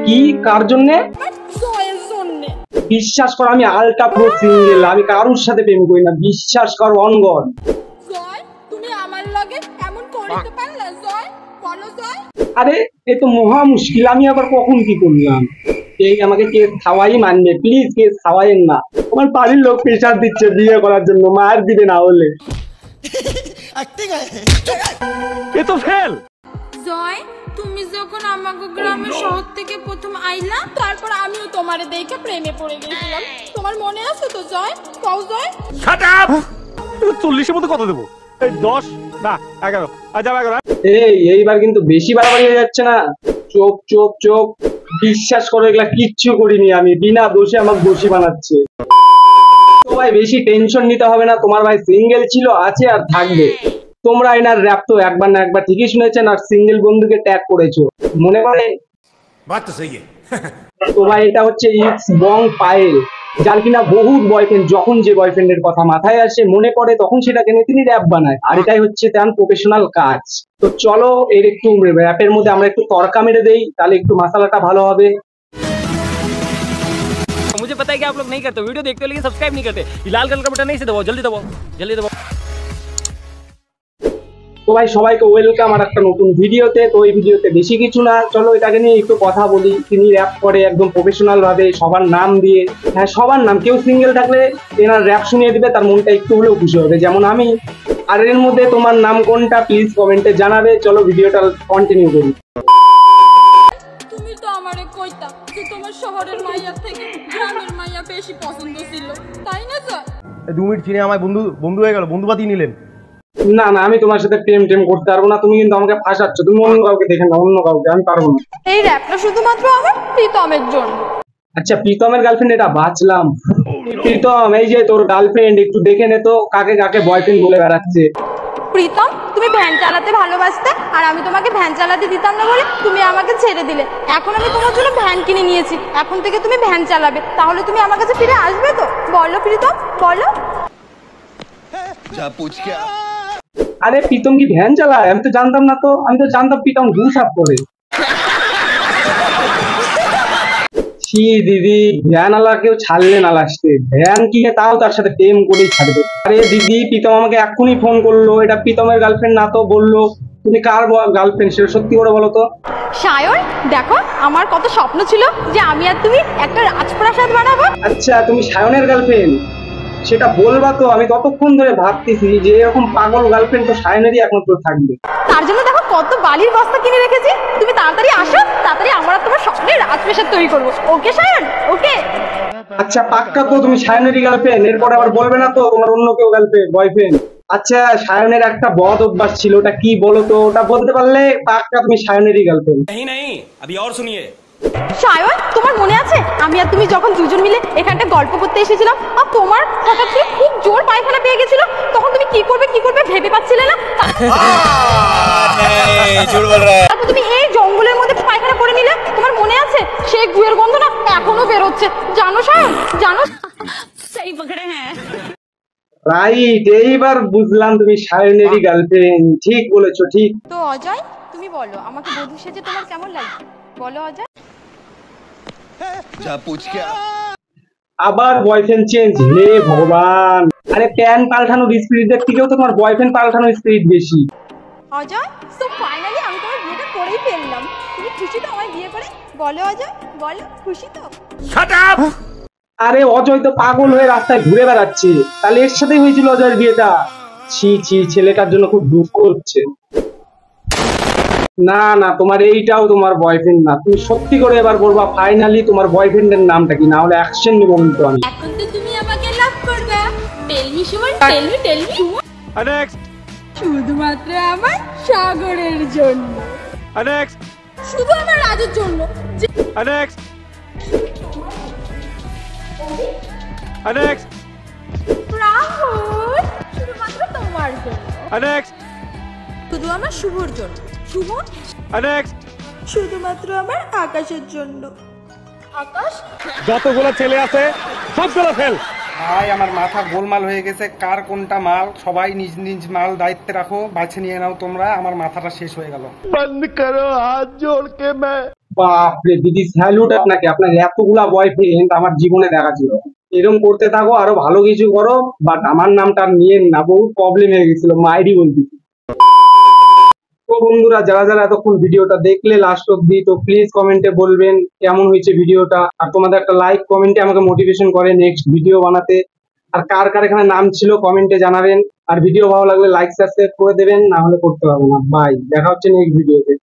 কি কার জন্য? জয়ের জন্য। বিশ্বাস করো আমি আলট্রা প্রো সিঙ্গেল, আমি কারোর সাথে প্রেম করি না, বিশ্বাস করো অন গড। জয় তুমি আমার লগে এমন করিতে পারলা জয়? বলো জয়। আরে এ তো মহা মুশকিল, আমি আবার কখন কি করলাম? এই আমাকে কেস খাওয়াই মানবে, প্লিজ কেস খাওয়াইেন না। আমার বাড়ির লোক প্রেশার দিচ্ছে বিয়ে করার জন্য, মার দিবে না হলে। এ তো ফেল। জয় তুমি যখন আমাগো গ্রামের শহর থেকে প্রথম আইলা, তারপর আমিও তোমারে দেখে প্রেমে পড়ে গেছিলাম। তোমার মনে আছে তো জয়? কও জয়। Shut up. 40 এর মধ্যে কত দেব? এই 10 না 11। আচ্ছা 11। এইবার কিন্তু বেশি বাড়াবাড়ি হয়ে যাচ্ছে না? চোখ চোখ চোখ, বিশ্বাস করো এগুলা কিচ্ছু করিনি আমি, বিনা দোষে আমাকে দোষী বানাচ্ছে। তো ভাই বেশি টেনশন নিতে হবে না, তোমার ভাই সিঙ্গেল ছিল, আছে আর থাকবে। তোমরা এনার র‍্যাপ তো একবার না একবার ঠিকই শুনেছেন, আর সিঙ্গেল বন্ধুকে ট্যাগ করেছো মনে পড়ে? বাত তো সহি তো ভাই এটা হচ্ছে ইটস বং পায়েল, যার কিনা বহুত বয়ফ্রেন্ড, যখন যে বয়ফ্রেন্ডের কথা মাথায় আসে মনে পড়ে তখন সেটাকে নিয়ে তিনি র‍্যাপ বানায়, আর এটাই হচ্ছে তার প্রফেশনাল কাজ। তো চলো এর একটু র‍্যাপের মধ্যে আমরা একটু তড়কা মেরে দেই, তাহলে একটু মশলাটা ভালো হবে। मुझे पता है कि आप लोग नहीं करते, वीडियो देखते हो लेकिन सब्सक्राइब नहीं करते। ये लाल कलर का बटन नहीं से दबाओ, जल्दी दबाओ, जल्दी दबाओ। তো ভাই সবাইকে ওয়েলকাম আর একটা নতুন ভিডিওতে। তো এই ভিডিওতে বেশি কিছু না, চলো এটাকে নিয়ে একটু কথা বলি। তিনি র‍্যাপ করে একদম প্রফেশনাল ভাবে, সবার নাম দিয়ে। হ্যাঁ সবার নাম, কেউ সিঙ্গেল থাকলে এনার র‍্যাপ শুনিয়ে দিবে, তার মনটা একটু হলেও খুশি হবে, যেমন আমি। আর এর মধ্যে তোমার নাম কোনটা প্লিজ কমেন্টে জানাবে। চলো ভিডিওটা কন্টিনিউ করি। তুমি তো আমারে কইতা যে তোমার শহরের মাইয়া থেকে গ্রামের মাইয়া বেশি পছন্দ ছিল, তাই না জয়? 2 মিনিট চিনে আমায় বন্ধু হয়ে গেল, বন্ধু বাতিয়ে নিলেন। না না, আমি তোমার সাথে প্রেম করতে পারবো না, তুমি কিন্তু আমাকে ফাঁসাচ্ছ। তুমি অন্য কাউকে দেখে না, অন্য কাউকে, আমি পারবো না। এই র‍্যাপটা শুধুমাত্র আমার প্রীতমের জন্য। আচ্ছা প্রীতমের গার্লফ্রেন্ড, এটা বাঁচলাম। প্রীতম এই যে তোর গার্লফ্রেন্ড, একটু দেখে নে তো কাকে কাকে বয়ফ্রেন্ড বলে বেড়াচ্ছে। প্রীতম তুমি ভ্যান চালাতে ভালোবাসতে, আর আমি তোমাকে ভ্যান চালাতে দিতাম না বলে তুমি আমাকে ছেড়ে দিলে। এখন আমি তোমার জন্য ভ্যান কিনে নিয়েছি, এখন থেকে তুমি ভ্যান চালাবে। তাহলে তুমি আমার কাছে ফিরে আসবে তো? বলো প্রীতম বলো। আরে প্রীতম কি ভ্যান চালায়? আমি তো জানতাম না তো, আমি তো জানতাম প্রীতম ঘুষ আপ করে। ছি দিদি, ভ্যান আলা কেউ ছাড়লে না, লাস্টে ভ্যান কিনে তাও তার সাথে প্রেম করেই ছাড়বে। আরে দিদি প্রীতম আমাকে এক্ষুনি ফোন করলো, এটা প্রীতমের গার্লফ্রেন্ড না তো বললো। তুমি কার গার্লফ্রেন্ড সেটা সত্যি করে বলো তো। সায়ন দেখো, আমার কত স্বপ্ন ছিল যে আমি আর তুমি একটা রাজপ্রাসাদ বানাবো। আচ্ছা তুমি সায়নের গার্লফ্রেন্ড, সেটা বলবা তো। আমি ততক্ষণ ধরে ভাবতেছি যে এরকম পাগল গার্লফ্রেন্ড তো সায়নেরই একমাত্র থাকবে। তার জন্য দেখো কত বালির বস্তা কিনে রেখেছি। তুমি তাড়াতাড়ি আসো, তাড়াতাড়ি আমরা তোমার স্বপ্নের রাজপ্রাসাদ তৈরি করবো। ওকে সায়ন, ওকে। আচ্ছা পাক্কা তো তুমি সায়নেরই গার্লফ্রেন্ড? এরপরে আবার বলবে না তো তোমার অন্য কেউ গার্লফ্রেন্ড বয়ফ্রেন্ড? আচ্ছা সায়নের একটা বদ অভ্যাস ছিল, ওটা কি বলো তো? ওটা বলতে পারলে পাক্কা তুমি সায়নেরই গার্লফ্রেন্ড। नहीं नहीं, अभी और सुनिए। সায়ন তোমার মনে আছে আমি আর তুমি যখন দুজন মিলে এখানটা গল্প করতে এসেছিলাম, আর তোমার হঠাৎ করে খুব জোর পায়খানা পেয়ে গেছিল, তখন তুমি কি করবে ভেবে পাচ্ছিলে না? তারপর তুমি এই জঙ্গলের মধ্যে পায়খানা করে নিলে, তোমার মনে আছে? সেই গুয়ের গন্ধ না এখনো বেরোচ্ছে, জানো সায়ন জানো? সেই পকড়ে হ্যাঁ। রাইট, এইবার বুঝলাম তুমি সায়নেরই গার্লফ্রেন্ড, ঠিক বলেছো ঠিক। তো অজয় তুমি বলো, আমাকে বধূ সেজে তোমার কেমন লাগে? বলো অজয়। আবার বয়ফ্রেন্ড চেঞ্জ, হে ভগবান। আরে প্যান পাল্টানোর স্পিরিটের থেকেও তো তোমার বয়ফ্রেন্ড পাল্টানোর স্পিরিট বেশি। অজয় তো ফাইনালি আমি তোমার বিয়েটা করেই ফেললাম। তুমি খুশি তো আমার বিয়ে করে? বলো অজয় বলো, খুশি তো? Shut up. আরে অজয় তো পাগল হয়ে রাস্তায় ঘুরে বেড়াচ্ছে, তাহলে এর সাথেই হয়েছিল অজয়ের বিয়েটা? ছি ছি, ছেলেটার জন্য খুব দুঃখ হচ্ছে। না না, তোমার এইটাও তোমার বয়ফ্রেন্ড না। তুমি সত্যি করে এবার বলবা ফাইনালি তোমার বয়ফ্রেন্ডের নামটা কি, না হলে অ্যাকশন নেবো কিন্তু আমি। এখন তো তুমি আমাকে লাভ করবে। Tell me Suman, tell me next. শুধুমাত্র আমার সাগরের জন্য, নেক্সট। শুধু আমার রাজুর জন্য, নেক্সট। নেক্সট। রাহুল শুধুমাত্র তোমার জন্য, নেক্সট। শুধু আমার শুভর জন্য, শুভ নেক্সট। শুধুমাত্র আমার আকাশের জন্য, আকাশ। যতগুলো ছেলে আছে সবগুলো ফেল। ভাই আমার মাথা গোলমাল হয়ে গেছে, কার কোনটা মাল। সবাই নিজ নিজ মাল দায়িত্বে রাখো, বাছে নিয়ে নাও তোমরা, আমার মাথাটা শেষ হয়ে গেল। বন্ধ করো হাত জোড় কে। বাপরে দিদি, স্যালুট আপনাকে, আপনার এতগুলা বয়ফ্রেন্ড আমার জীবনে দেখা ছিল না। এরকম করতে থাকো, আরো ভালো কিছু করো, বাট আমার নামটা আর নিয়েন না, বহু প্রবলেম হয়ে গেছিল, মাইরি বলতেছি। তো বন্ধুরা, যারা যারা এতক্ষণ ভিডিওটা দেখলে লাস্ট অব্দি, তো প্লিজ কমেন্টে বলবেন কেমন হয়েছে ভিডিওটা, আর তোমাদের একটা লাইক কমেন্টে আমাকে মোটিভেশন করে নেক্সট ভিডিও বানাতে। আর কার কার এখানে নাম ছিল কমেন্টে জানাবেন, আর ভিডিও ভালো লাগলে লাইক সাবস্ক্রাইব করে দেবেন, না হলে করতে হবে না। বাই, দেখা হচ্ছে নেক্সট ভিডিওতে।